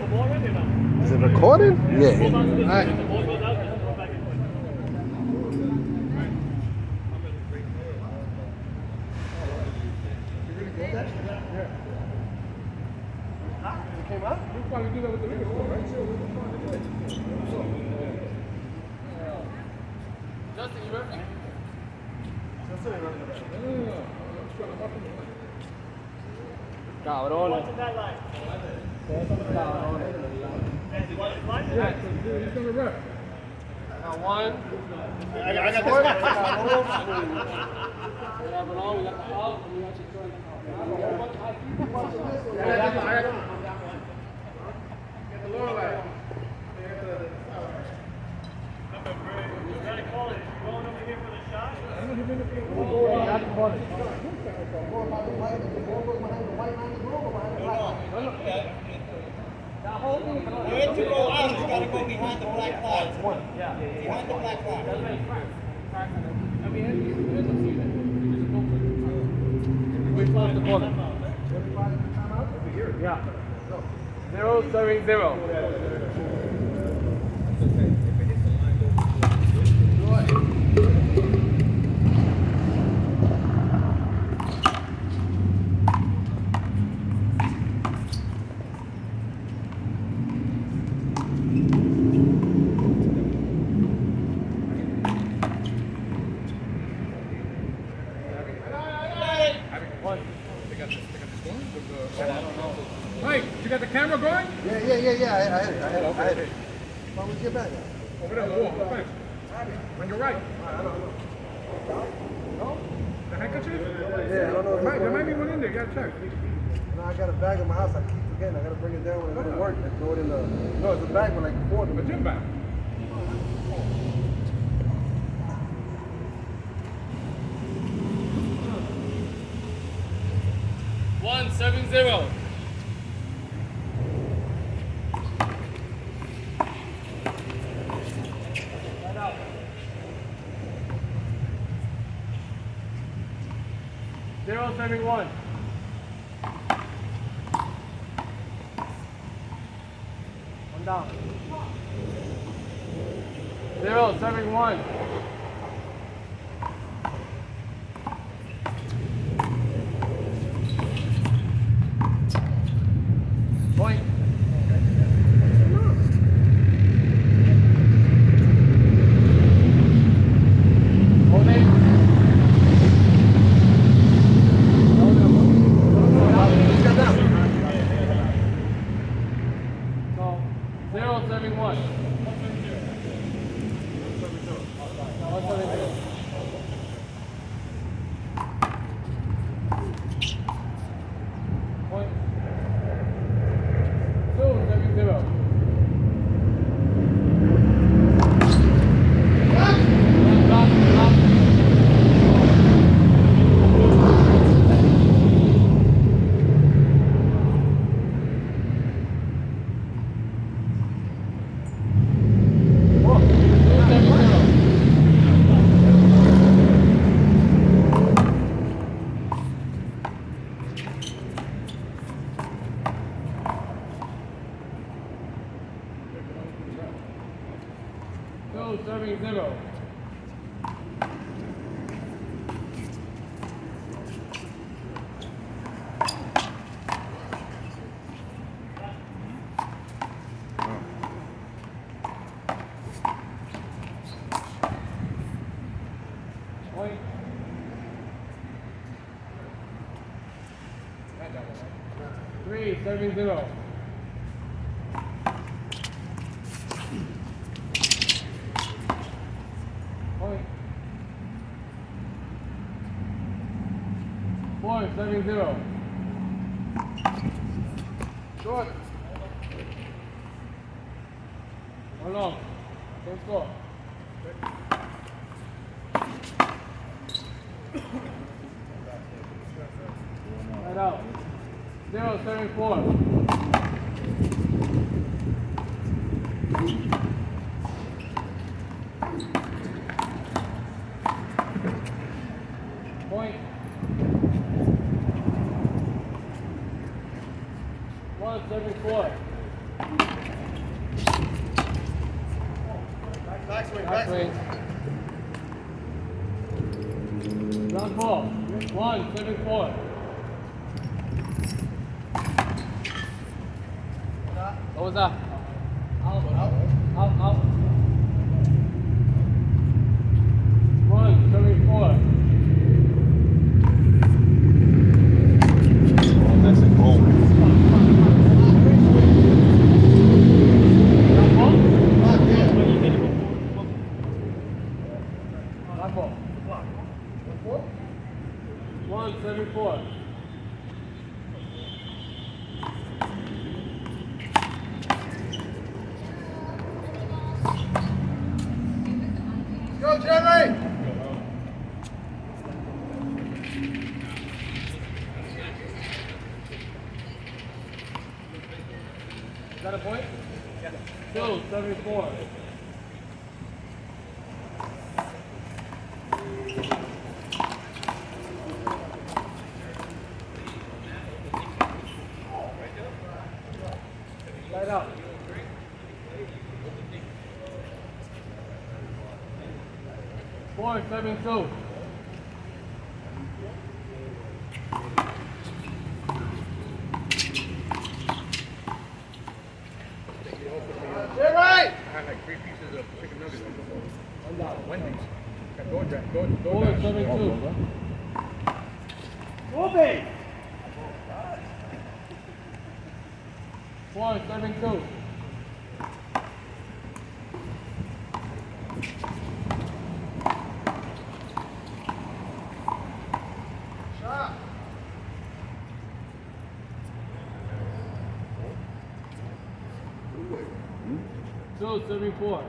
Is it recording? Yeah. All right. It came out? We'll probably do that with the liquor store, right? Justin, you ready? Cabrones. Ustedes son cabrones. Yeah, so he's going to rep. Got one. I got this one. We got Cabrón, we got the out, and we got your joint. Get the lower leg. Where to go out, you gotta go behind the black flags. Yeah. Behind the black flag. We close the corner. Yeah. 0-7-0. Mike, you got the camera going? Yeah. I had it. Why would you get back? Over there, wall. Thanks. On your right. The handkerchief? Yeah, I don't know. There might be one in there. You gotta check. No, I got a bag in my house. I keep forgetting. I gotta bring it down when I'm at work. I throw it in the. No, it's a bag with like 4 of The them. gym bag. One 7-0. Zero 71. One down. 0-71. Point. Hold it. So, 0-71. 172. Point. 2-7-0. Serving 0. Point. 3-7-0. Point. 4-7-0. Short. One long. Same score. Right out. 0-7-4. Point. 1-7-4. Back swing. Ground ball. 174. What was that? Out. 174. Oh, that's a goal. Ground ball? Ground ball. 174. Go, Gerry! Is that a point? Yeah. 274. Light out. Four, 7-2. Gerry! I had like 3 pieces of chicken nuggets. Wendy's. Go, 4, 7-2. Moving. 4, 7-2. Shot! 274.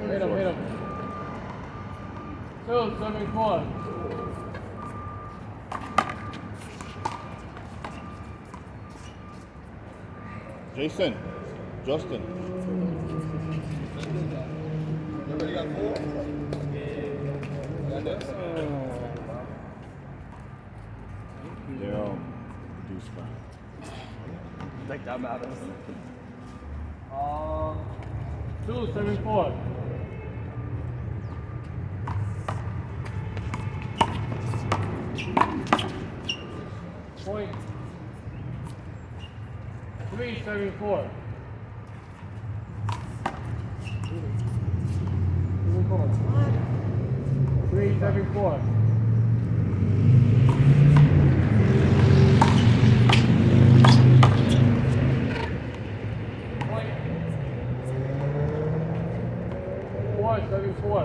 Hit him. 274. Jason, Justin. Everybody got 4? Got this? They're reduced by. Like that matters. 274. Point. 374. 374. Point. 474.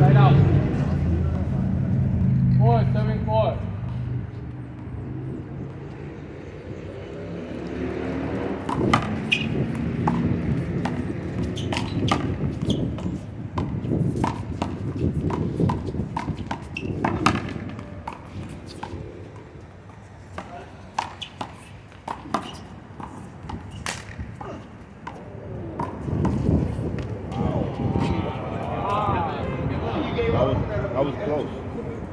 Light out. 474. That was close.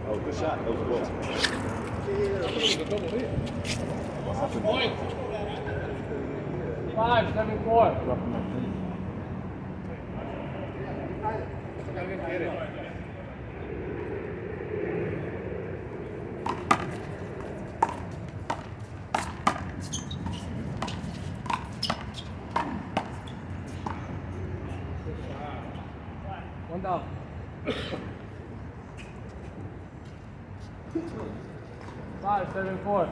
That was a good shot. That was close. What happened? Point. 574. One down. 574.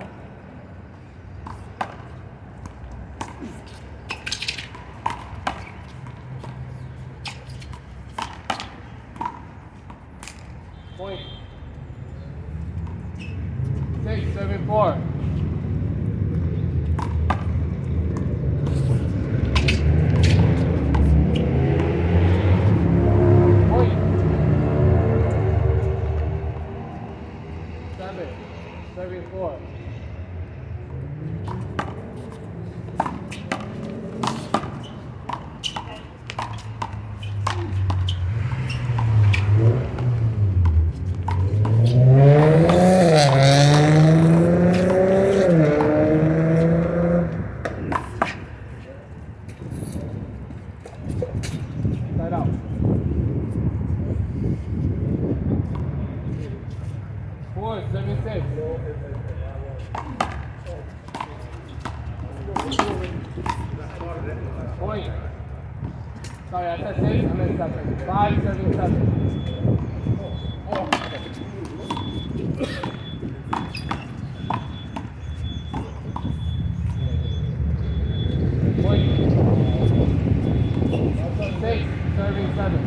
Point. 674. Point. 774. Side out. Four, 76. Point. Sorry, I said 6, I meant 7. 5, 7, 7. Point. 6, serving 7.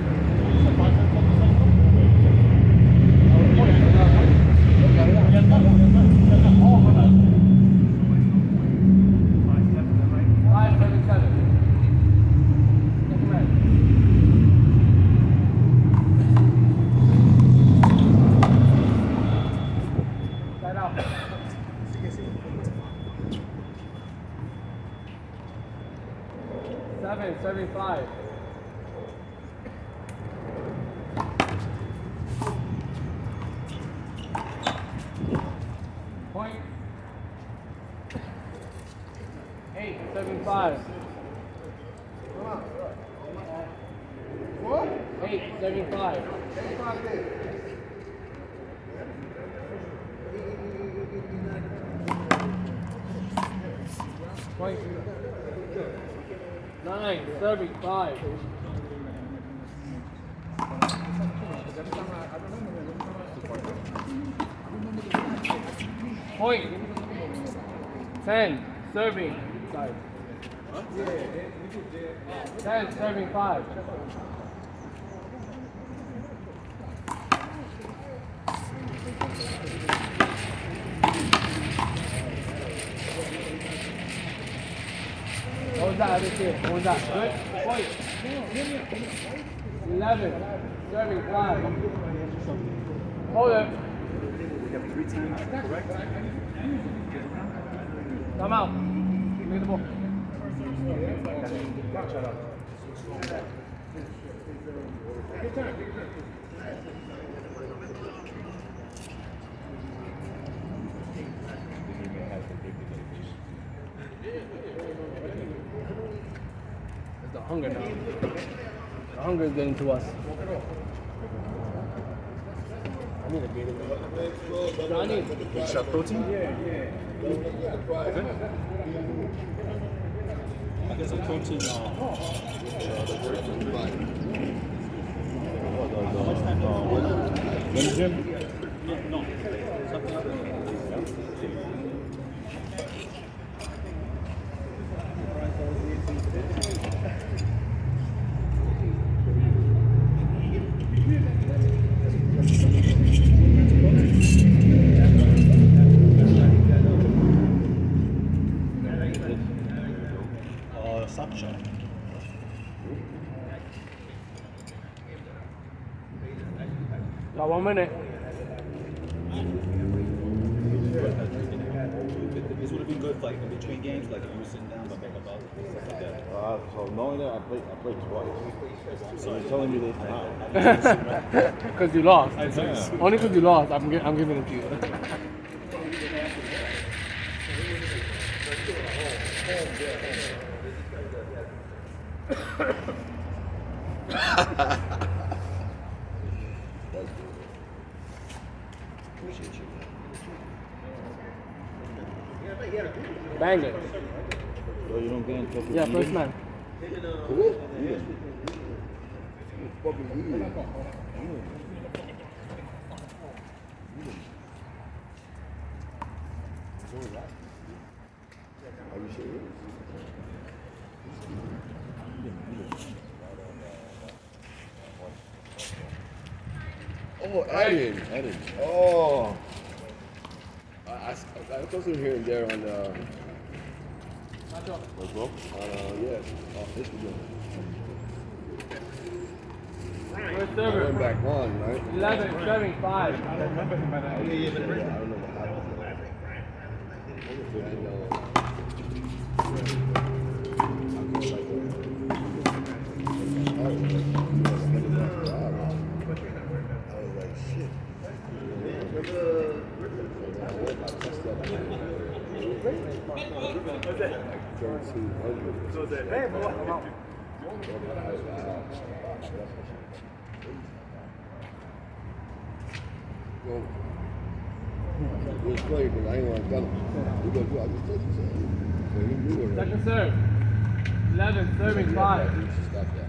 Five, 7, 7. Side out. 7, 75. Point. 8, 75. What? 8, 75. Point. 9, 75. Point. 10, serving. Side. 10, serving 5. What was that? I didn't see it. What was that? Good? Point. 11, serving 5. Hold it. Come out. Look at the ball. It's the hunger now. The hunger is getting to us. I need a Gatorade. No, I need Shot protein? I get some protein. In the gym? No. Something like that. Suction. Got 1 minute. This would have been good, like in between games, like if you were sitting down, but make about stuff like that. So knowing that, I played twice. So you're telling me they not. Because you lost. Yeah. Only because you lost, I'm giving it to you. Banger. So you don't get into Yeah, first man. Are you serious? Oh, Eddie. Oh. I supposed to hear him there on Macho. Let's go. yeah, off Instagram. First I server. went back on, right? 11, 7, 5. I don't remember him by that. I don't know what happened. I was like, shit. It was funny because I ain't want to tell him. He goes, well, I just told you so. So he knew it. Second serve. 11, serving 5. You should stop that.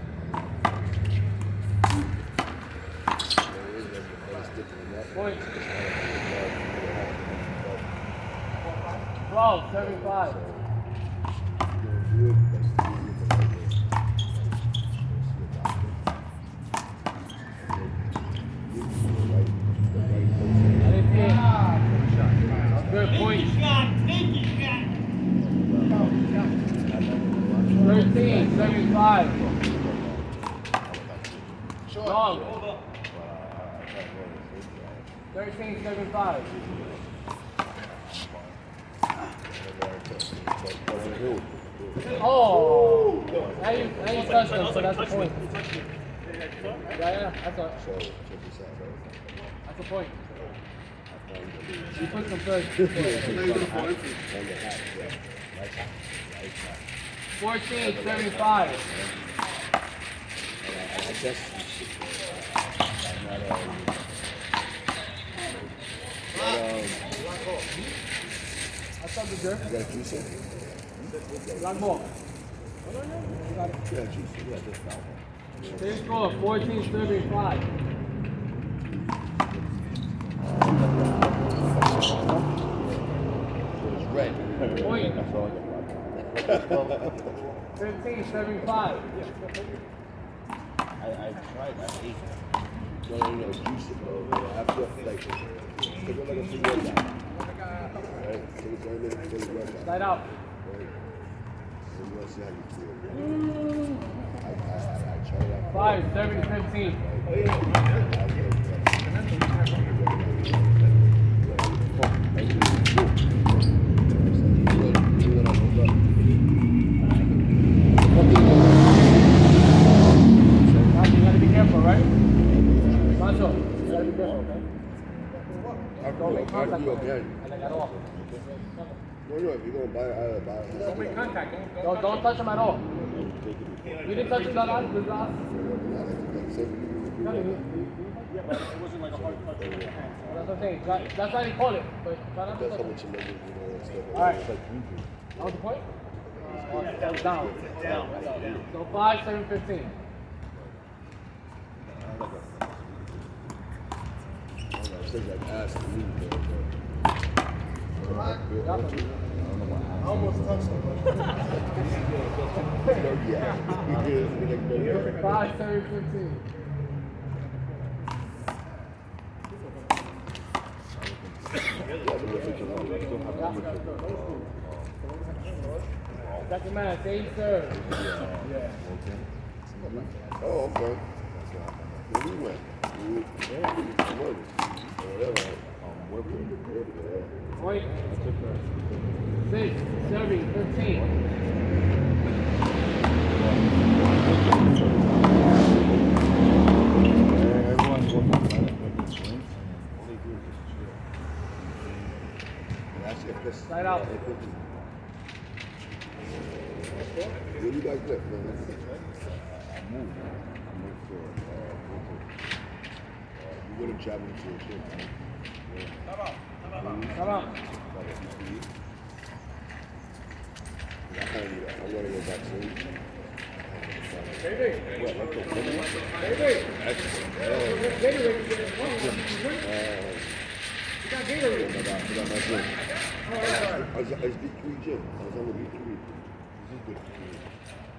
Point. 12, serving 5. Good point. 13, 75. Long. 13, 75. Oh! Now you touched him, so that's a point. Yeah, that's a point. You put some first. 14, 75. That's up to Gerry. You got a juice in? Black ball. Yeah, juice. Yeah, just that one. Same score, 14, 75. It's red. Point. 15, 75. I tried, I ate. No, juice it, bro. After, like, take it like a cigarette now. Right? Take it 30 minutes, take it right now. Slide out. Right? And you want to see how you feel. I tried that. 5, 7, 15. Macho, you gotta be careful, right? Macho, you gotta be careful, okay? Don't make contact with him. And then get off. No, if you're going to buy it. Don't make contact. Don't touch him at all. You didn't touch him that last. Yeah, but it wasn't like a hard touch with your hand. That's what I'm saying. That's why they call it. But try not to That's touch how him. much you make it, and stuff. All right. It's like injury. That was the point? That was down. Down. So 5, 7, 15. I think like ass to me, I almost touched him. Yeah. 5, 7, 15. Second man, same serve. Oh, okay. Where we went? Point. 6, serving 15. Side out. Where you guys left, man? I moved for You would have traveled to a trip, man. Come on. I kind of need that. I want to go back soon. Baby. What, like the women? Baby. You got Gatorade. I got my gym. I was B3 gym. I was on the B3. This is good.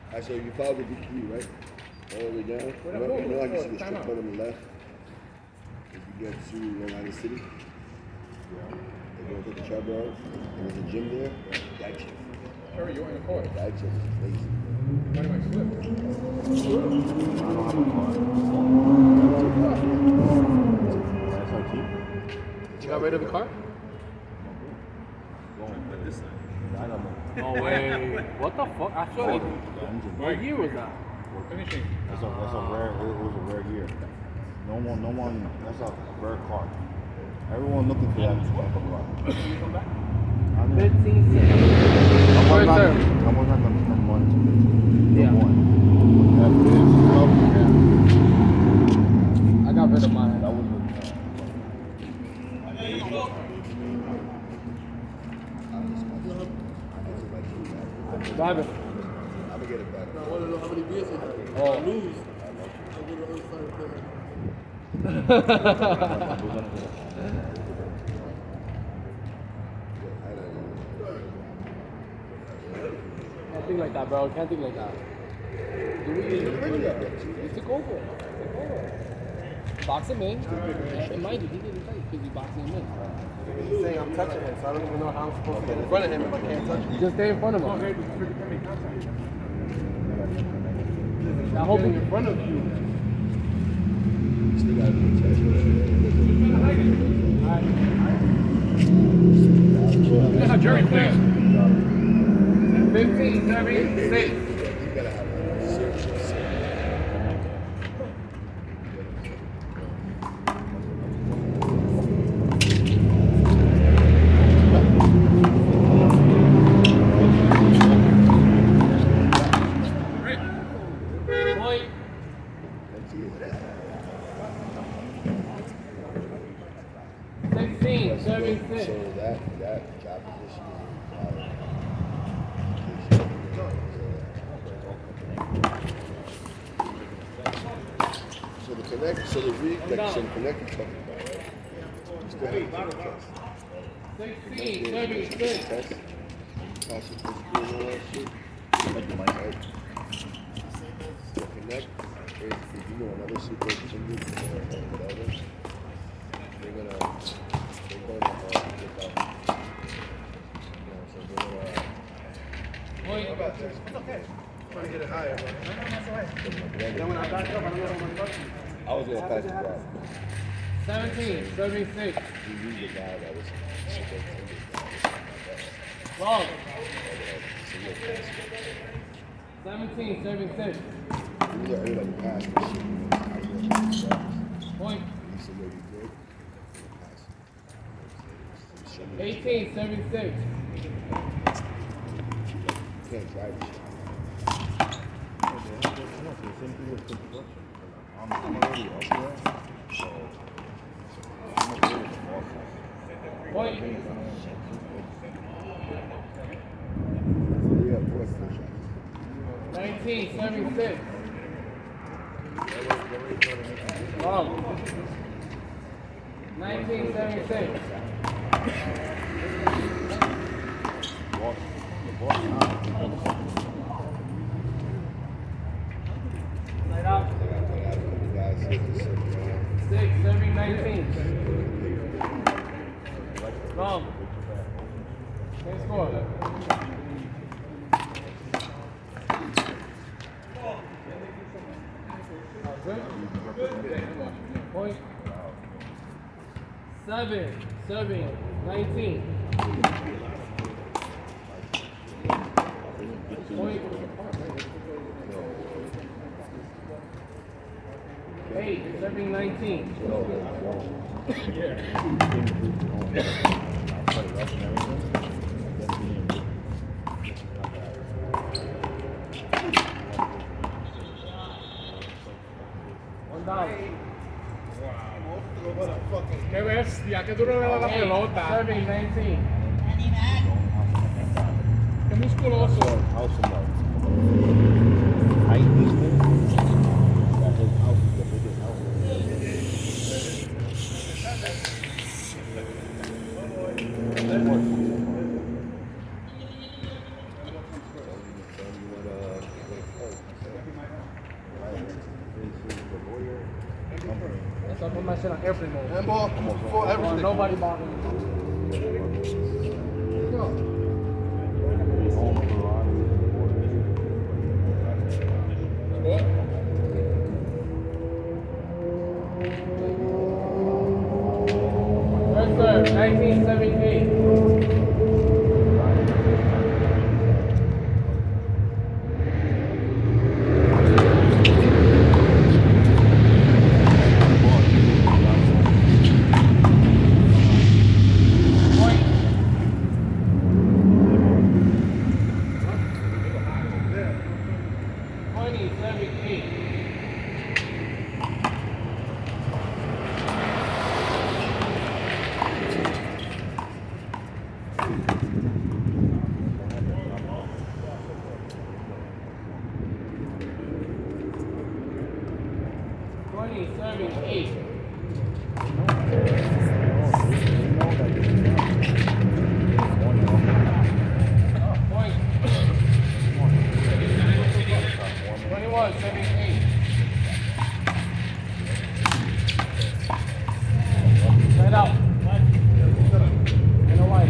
Alright, so you follow the B3, right? All the way down. You know how you see the strip club on the left? If you get to Long Island City, they go to the Charborough, and there's a gym there. That gym. Gerry, you want in the court? That gym is amazing. Why do I slip? I don't have a car. SRT? You got rid of the car? I don't know. No way. What the fuck? Actually, what year was that? Finishing. That's a rare. It was a rare year. No one. That's a rare car. Everyone looking for that type of car. Can you come back? 15 cents. I'm First not serve. gonna spend money to Yeah. one. Oh. Lose. I go to the other side and play Can't think like that, bro. Can't think like that. You took over. Box him in. And mind you, he didn't fight because you boxed him in. He's saying I'm touching him, so I don't even know how I'm supposed to get in front of him if I can't touch him. You just stay in front of him. Now hold him in front of you. Still got to protect That's how Gerry plays. 15, 7, 6. You gotta have a serious. Point. 16, 7, 6. So that job position is so the connect, so the read, like some connect you're talking about, right? You still have to take the test. 16, 7, 6. Test. Pass your physical and all that shit. Right? The connect is, if you know another super team or whatever, they're gonna get out. Point. It's okay. Trying to get it higher, bro. Then when I back up, I don't know how much touch you. I was gonna pass it back. 17, 76. You use the guy that was Long. 17, 76. you were able to pass this shit. Point. He said, "Yo, you good?" Pass. 18, 76. You can't drive this shit. I'm already up there, so I'm okay with the bosses. Point. We have four fish. 19, 76. Long. 19, 76. Light up. Guys, hit this 6, 7, 19. Long. Same score. Point. 7, 19. Point. 8, 7, 19. One down. Qué bestia, que duro le da la pelota. 7, 19. Qué musculoso. House about height distance. That his house is the biggest house. That's why I put my shit on airplane mode. Handball, for everything. Nobody bothering me. Yes, sir. 1978. Point. 2078. 20, serving 8. Point. 21, serving 8. Right out. And a line.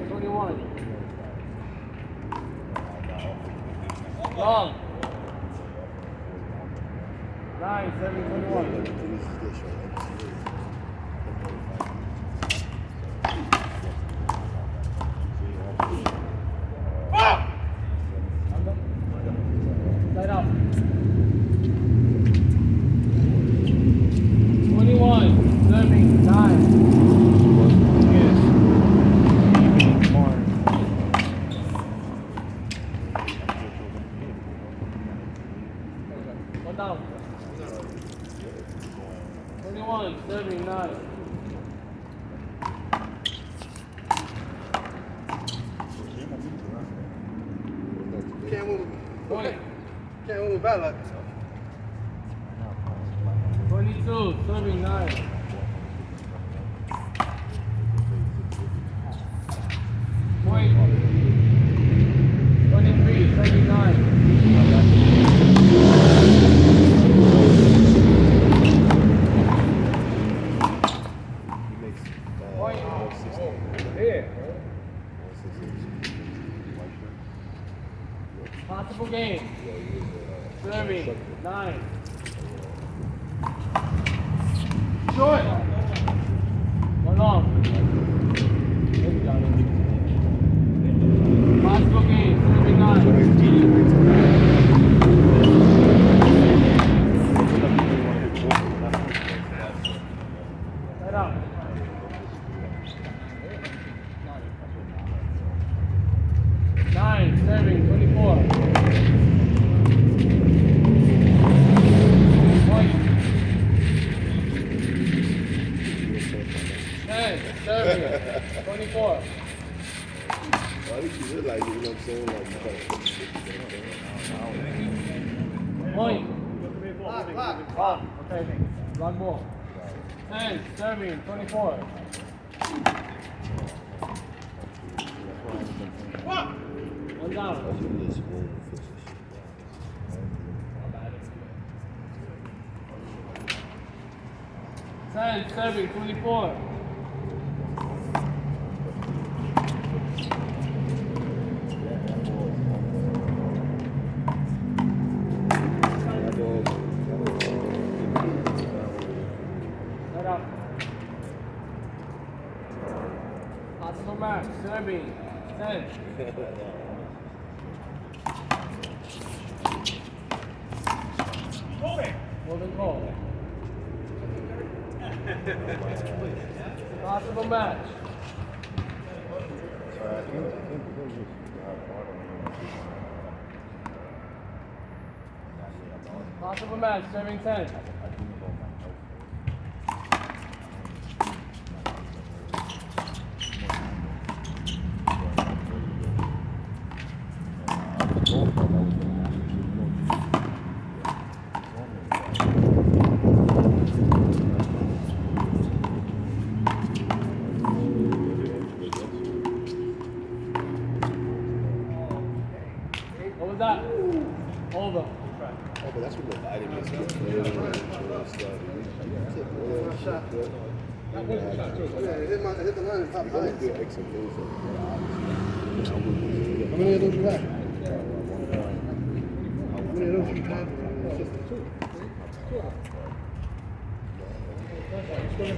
21. Long. 9, 7, 21. Light up. 21, serving 9. One down. 21, serving 9. Can't move. Point. Can't move bad luck. 22, serving 9. Point. 23, serving 9. Point. Possible game. Serving 9. Short. One long. Possible game. Serving 9. Right up. 9, serving 24. Point. 10, serving 24. At least you realize it, you know what I'm saying? Like, you gotta Point. Block. Okay. Block ball. 10, serving 24. One down. That's what it is. We'll fix this shit. 10, serving 24. Right up. Possible match. Serving 10. Golden call. Possible match. Possible match, serving 10. What was that? Over. Oh, but that's what the vitamins get and stuff. Yeah, it hit the line and popped You're gonna high. do X and things. How many of those you have? How many of those you have? Two.